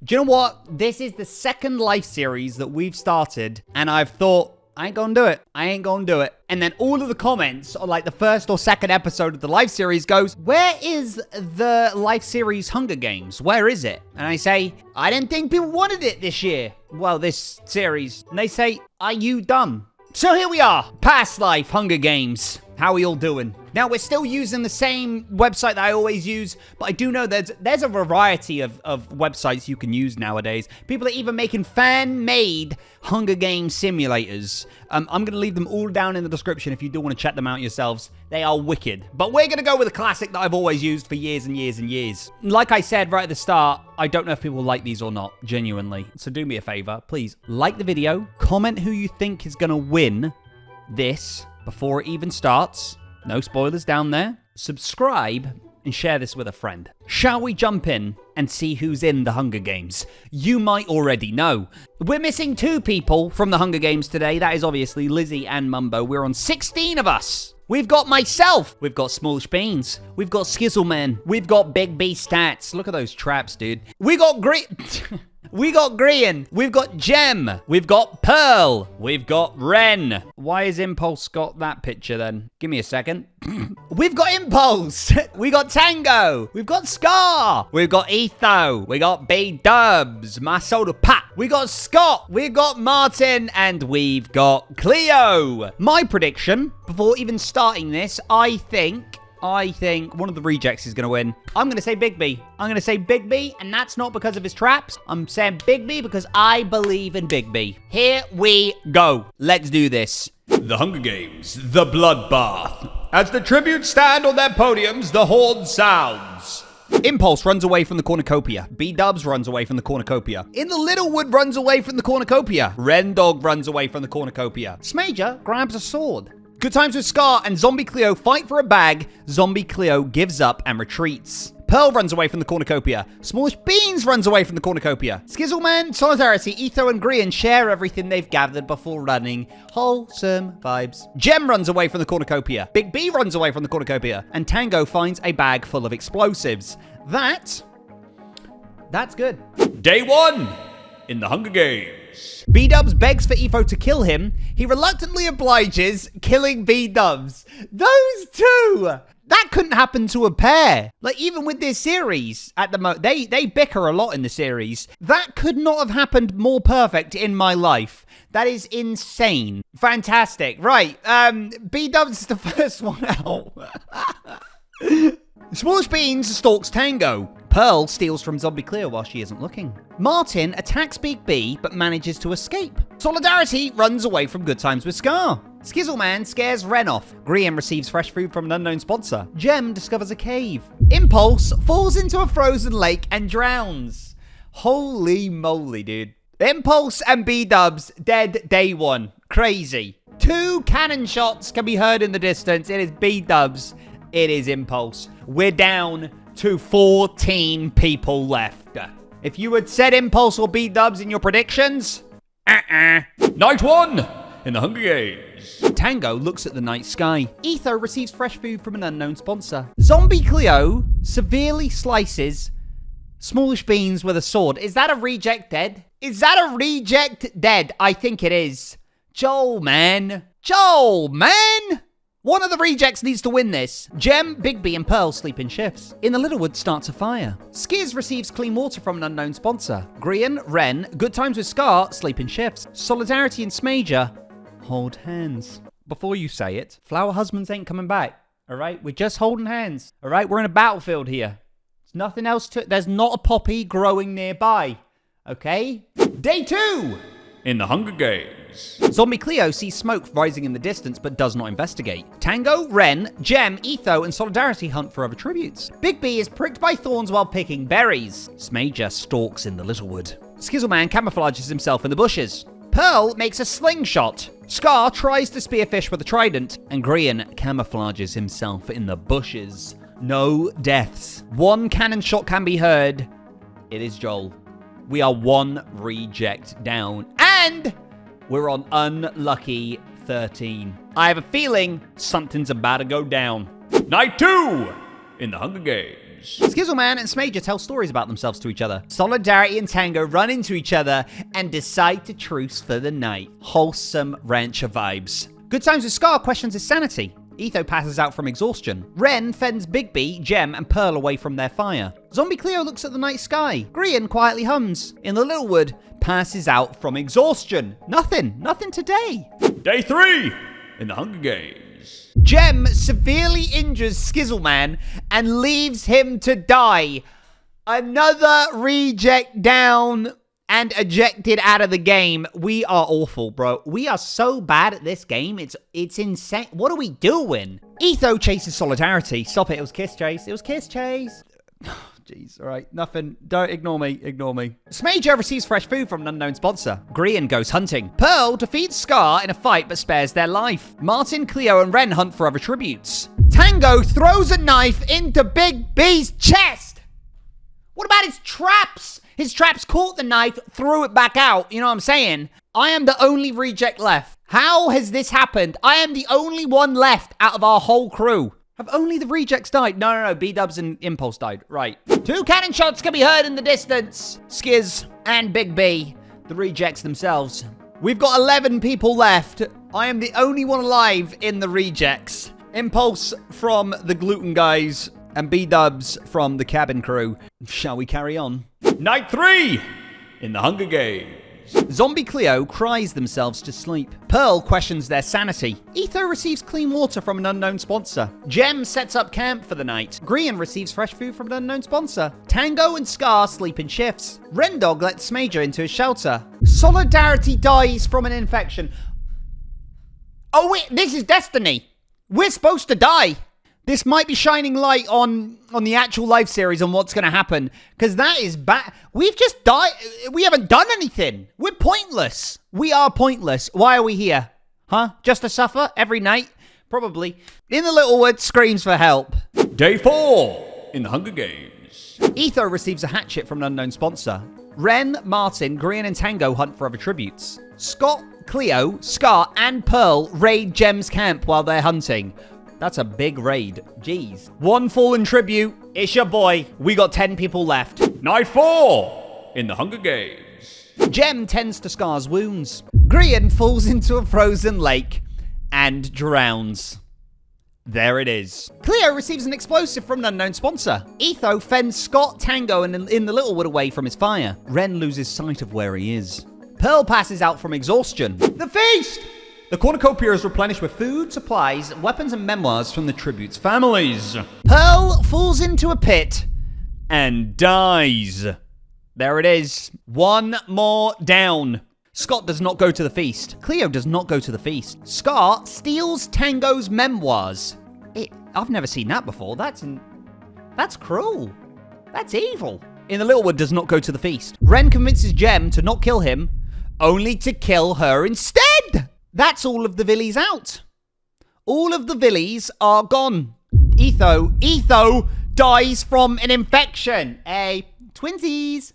Do you know what? This is the second life series that we've started, and I've thought, I ain't gonna do it. I ain't gonna do it. And then all of the comments on like the first or second episode of the life series goes, where is the life series Hunger Games? Where is it? And I say, I didn't think people wanted it this year. Well, this series. And they say, are you dumb? So here we are. Past life Hunger Games. How are we all doing? Now, we're still using the same website that I always use, but I do know there's a variety of websites you can use nowadays. People are even making fan-made Hunger Games simulators. I'm going to leave them all down in the description if you do want to check them out yourselves. They are wicked. But we're going to go with a classic that I've always used for years and years and years. Like I said right at the start, I don't know if people like these or not, genuinely. So do me a favor, please like the video, comment who you think is going to win this before it even starts. No spoilers down there. Subscribe and share this with a friend. Shall we jump in and see who's in the Hunger Games? You might already know. We're missing 2 people from the Hunger Games today. That is obviously Lizzie and Mumbo. We're on 16 of us. We've got myself. We've got Smallish Beans. We've got Skizzleman. We've got Big B Stats. Look at those traps, dude. We got We got Grian. We've got Gem. We've got Pearl. We've got Ren. Why has Impulse got that picture then? Give me a second. We've got Impulse. We got Tango. We've got Scar. We've got Etho. We got B-Dubs. My soda pat. We got Scott. We've got Martin. And we've got Cleo. My prediction, before even starting this, I think one of the rejects is going to win. I'm going to say Big B. I'm going to say Big B, and that's not because of his traps. I'm saying Big B because I believe in Big B. Here we go. Let's do this. The Hunger Games, the bloodbath. As the tributes stand on their podiums, the horn sounds. Impulse runs away from the cornucopia. B-Dubs runs away from the cornucopia. In the Littlewood runs away from the cornucopia. Ren Dog runs away from the cornucopia. Smager grabs a sword. Good Times with Scar and Zombie Cleo fight for a bag. Zombie Cleo gives up and retreats. Pearl runs away from the cornucopia. Smallish Beans runs away from the cornucopia. Skizzleman, Solidarity, Etho, and Grian share everything they've gathered before running. Wholesome vibes. Gem runs away from the cornucopia. Big B runs away from the cornucopia. And Tango finds a bag full of explosives. That's good. Day 1 in the Hunger Games. B-Dubs begs for Etho to kill him. He reluctantly obliges, killing B-Dubs. Those two! That couldn't happen to a pair. Like, even with this series, at the moment, they bicker a lot in the series. That could not have happened more perfect in my life. That is insane. Fantastic. Right, B-Dubs is the first one out. Smallish Beans stalks Tango. Pearl steals from Zombie Cleo while she isn't looking. Martin attacks Big B, but manages to escape. Solidarity runs away from Good Times with Scar. Skizzleman scares Ren off. Grian receives fresh food from an unknown sponsor. Gem discovers a cave. Impulse falls into a frozen lake and drowns. Holy moly, dude. Impulse and B-Dubs dead day 1. Crazy. 2 cannon shots can be heard in the distance. It is B-Dubs. It is Impulse. We're down to 14 people left. If you had said Impulse or B-Dubs in your predictions, Night 1 in the Hunger Games. Tango looks at the night sky. Etho receives fresh food from an unknown sponsor. Zombie Cleo severely slices Smallish Beans with a sword. Is that a reject dead? Is that a reject dead? I think it is. Joel, man. One of the rejects needs to win this. Gem, Big B, and Pearl sleep in shifts. In the Littlewood starts a fire. Skiz receives clean water from an unknown sponsor. Grian, Ren, Good Times with Scar sleep in shifts. Solidarity and Smager hold hands. Before you say it, Flower Husbands ain't coming back. All right? We're just holding hands. All right? We're in a battlefield here. There's nothing else to it. There's not a poppy growing nearby. Okay? Day 2 in the Hunger Games. Zombie Cleo sees smoke rising in the distance but does not investigate. Tango, Ren, Gem, Etho, and Solidarity hunt for other tributes. Big B is pricked by thorns while picking berries. Smager stalks in the Littlewood. Skizzleman camouflages himself in the bushes. Pearl makes a slingshot. Scar tries to spearfish with a trident, and Grian camouflages himself in the bushes. No deaths. 1 cannon shot can be heard. It is Joel. We are 1 reject down, and we're on unlucky 13. I have a feeling something's about to go down. Night 2 in the Hunger Games. Skizzleman and Smager tell stories about themselves to each other. Solidarity and Tango run into each other and decide to truce for the night. Wholesome rancher vibes. Good Times with Scar questions his sanity. Etho passes out from exhaustion. Ren fends Bigby, Gem, and Pearl away from their fire. Zombie Cleo looks at the night sky. Grian quietly hums. In the Littlewood, passes out from exhaustion. Nothing today. Day 3 in the Hunger Games. Gem severely injures Skizzleman and leaves him to die. Another reject down and ejected out of the game. We are awful, bro. We are so bad at this game. It's insane. What are we doing? Etho chases Solidarity. Stop it. It was Kiss Chase. It was Kiss Chase. Jeez, all right. Nothing. Don't ignore me. Ignore me. Smager receives fresh food from an unknown sponsor. Grian goes hunting. Pearl defeats Scar in a fight but spares their life. Martin, Cleo, and Ren hunt for other tributes. Tango throws a knife into Big B's chest. What about his traps? His traps caught the knife, threw it back out. You know what I'm saying? I am the only reject left. How has this happened? I am the only one left out of our whole crew. Have only the rejects died? No. B-Dubs and Impulse died. Right. 2 cannon shots can be heard in the distance. Skiz and Big B, the rejects themselves. We've got 11 people left. I am the only one alive in the rejects. Impulse from the Gluten guys and B-Dubs from the cabin crew. Shall we carry on? Night 3 in the Hunger Games. Zombie Cleo cries themselves to sleep. Pearl questions their sanity. Etho receives clean water from an unknown sponsor. Gem sets up camp for the night. Grian receives fresh food from an unknown sponsor. Tango and Scar sleep in shifts. Rendog lets Smager into his shelter. Solidarity dies from an infection. Oh wait, this is destiny. We're supposed to die. This might be shining light on the actual live series on what's going to happen. Because that is bad. We've just died. We haven't done anything. We're pointless. We are pointless. Why are we here? Huh? Just to suffer every night? Probably. In the Littlewood screams for help. Day 4 in the Hunger Games. Etho receives a hatchet from an unknown sponsor. Ren, Martin, Grian, and Tango hunt for other tributes. Scott, Cleo, Scar, and Pearl raid Gem's camp while they're hunting. That's a big raid. Jeez. 1 fallen tribute. It's your boy. We got 10 people left. Night 4 in the Hunger Games. Gem tends to Scar's wounds. Grian falls into a frozen lake and drowns. There it is. Cleo receives an explosive from an unknown sponsor. Etho fends Scott, Tango, and in the Littlewood away from his fire. Ren loses sight of where he is. Pearl passes out from exhaustion. The feast! The cornucopia is replenished with food, supplies, weapons, and memoirs from the tribute's families. Pearl falls into a pit and dies. There it is. 1 more down. Scott does not go to the feast. Cleo does not go to the feast. Scar steals Tango's memoirs. I've never seen that before. That's cruel. That's evil. In the Littlewood does not go to the feast. Ren convinces Gem to not kill him, only to kill her instead. That's all of the Villies out. All of the Villies are gone. Etho dies from an infection. Twinsies.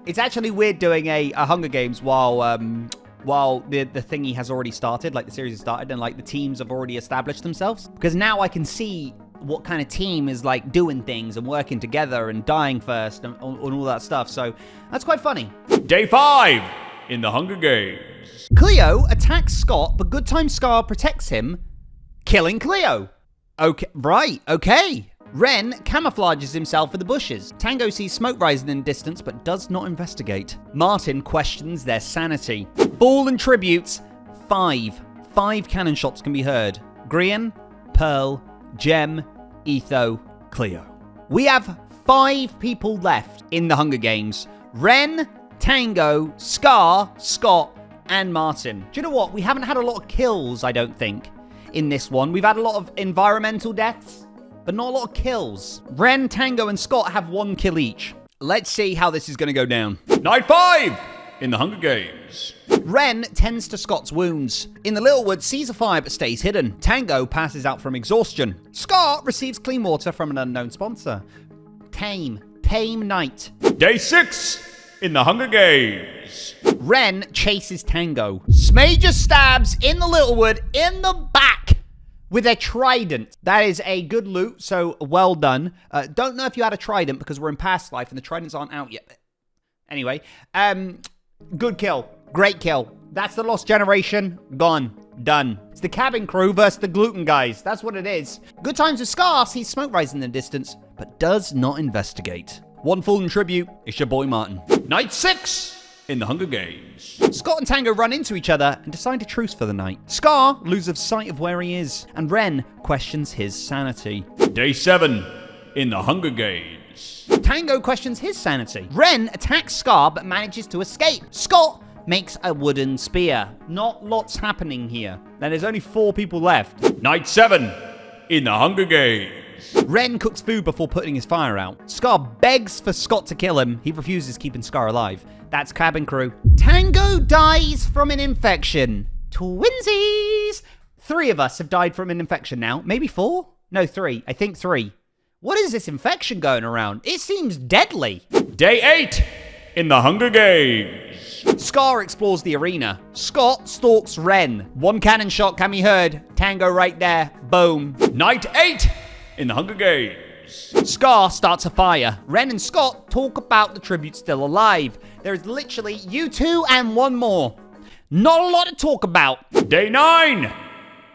It's actually weird doing a Hunger Games while the thingy has already started, like the series has started, and like the teams have already established themselves. Because now I can see what kind of team is like doing things and working together and dying first and all that stuff. So that's quite funny. Day 5 in the Hunger Games. Cleo attacks Scott, but Good Time Scar protects him, killing Cleo. Okay. Ren camouflages himself in the bushes. Tango sees smoke rising in the distance, but does not investigate. Martin questions their sanity. Fallen tributes, 5. 5 cannon shots can be heard. Grian, Pearl, Gem, Etho, Cleo. We have 5 people left in the Hunger Games. Ren, Tango, Scar, Scott, and Martin. Do you know what? We haven't had a lot of kills, I don't think, in this one. We've had a lot of environmental deaths, but not a lot of kills. Ren, Tango, and Scott have 1 kill each. Let's see how this is going to go down. Night 5 in the Hunger Games. Ren tends to Scott's wounds. In the Littlewood, sees a fire but stays hidden. Tango passes out from exhaustion. Scar receives clean water from an unknown sponsor. Tame night. Day 6 in the Hunger Games. Ren chases Tango. Smager stabs in the Littlewood in the back with a trident. That is a good loot, so well done. Don't know if you had a trident because we're in past life and the tridents aren't out yet. Anyway, good kill. Great kill. That's the lost generation. Gone. Done. It's the cabin crew versus the gluten guys. That's what it is. Good times with Scar sees smoke rise in the distance, but does not investigate. One fallen tribute. It's your boy Martin. Night 6 in the Hunger Games. Scott and Tango run into each other and decide to truce for the night. Scar loses sight of where he is, and Ren questions his sanity. Day 7 in the Hunger Games. Tango questions his sanity. Ren attacks Scar but manages to escape. Scott makes a wooden spear. Not lots happening here. Then there's only 4 people left. Night 7 in the Hunger Games. Ren cooks food before putting his fire out. Scar begs for Scott to kill him. He refuses, keeping Scar alive. That's cabin crew. Tango dies from an infection. Twinsies! 3 of us have died from an infection now. Maybe 4? No, 3. I think 3. What is this infection going around? It seems deadly. Day 8 in the Hunger Games. Scar explores the arena. Scott stalks Ren. 1 cannon shot can be heard. Tango right there. Boom. Night 8 in the Hunger Games. Scar starts a fire. Ren and Scott talk about the tribute still alive. There is literally you 2 and 1 more. Not a lot to talk about. Day 9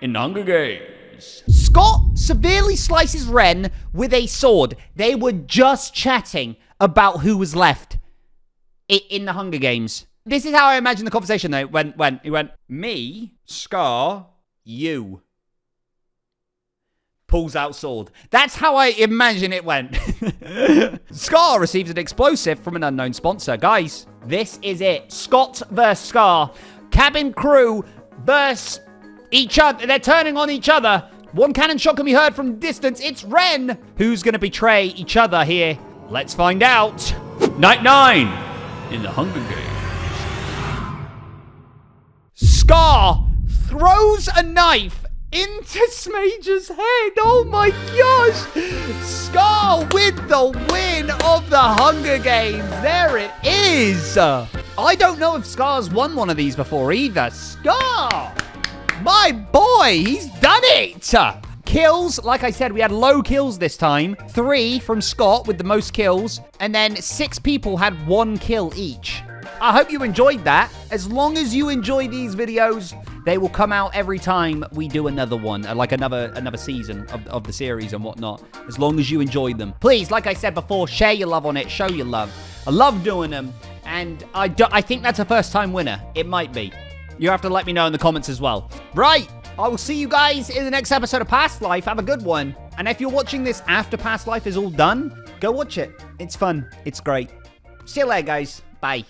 in the Hunger Games. Scott severely slices Ren with a sword. They were just chatting about who was left in the Hunger Games. This is how I imagine the conversation though. When he went, me, Scar, you. Pulls out sword. That's how I imagine it went. Scar receives an explosive from an unknown sponsor. Guys, this is it. Scott versus Scar. Cabin crew versus each other. They're turning on each other. 1 cannon shot can be heard from distance. It's Ren. Who's going to betray each other here? Let's find out. Night 9 in the Hunger Games. Scar throws a knife into Smage's head. Oh my gosh. Scar with the win of the Hunger Games. There it is. I don't know if Scar's won one of these before either. Scar, my boy, he's done it. Kills, like I said, we had low kills this time. 3 from Scott with the most kills. And then 6 people had 1 kill each. I hope you enjoyed that. As long as you enjoy these videos, they will come out every time we do another one, like another season of the series and whatnot. As long as you enjoy them. Please, like I said before, share your love on it. Show your love. I love doing them. And I think that's a first-time winner. It might be. You have to let me know in the comments as well. Right. I will see you guys in the next episode of Past Life. Have a good one. And if you're watching this after Past Life is all done, go watch it. It's fun. It's great. See you later, guys. Bye.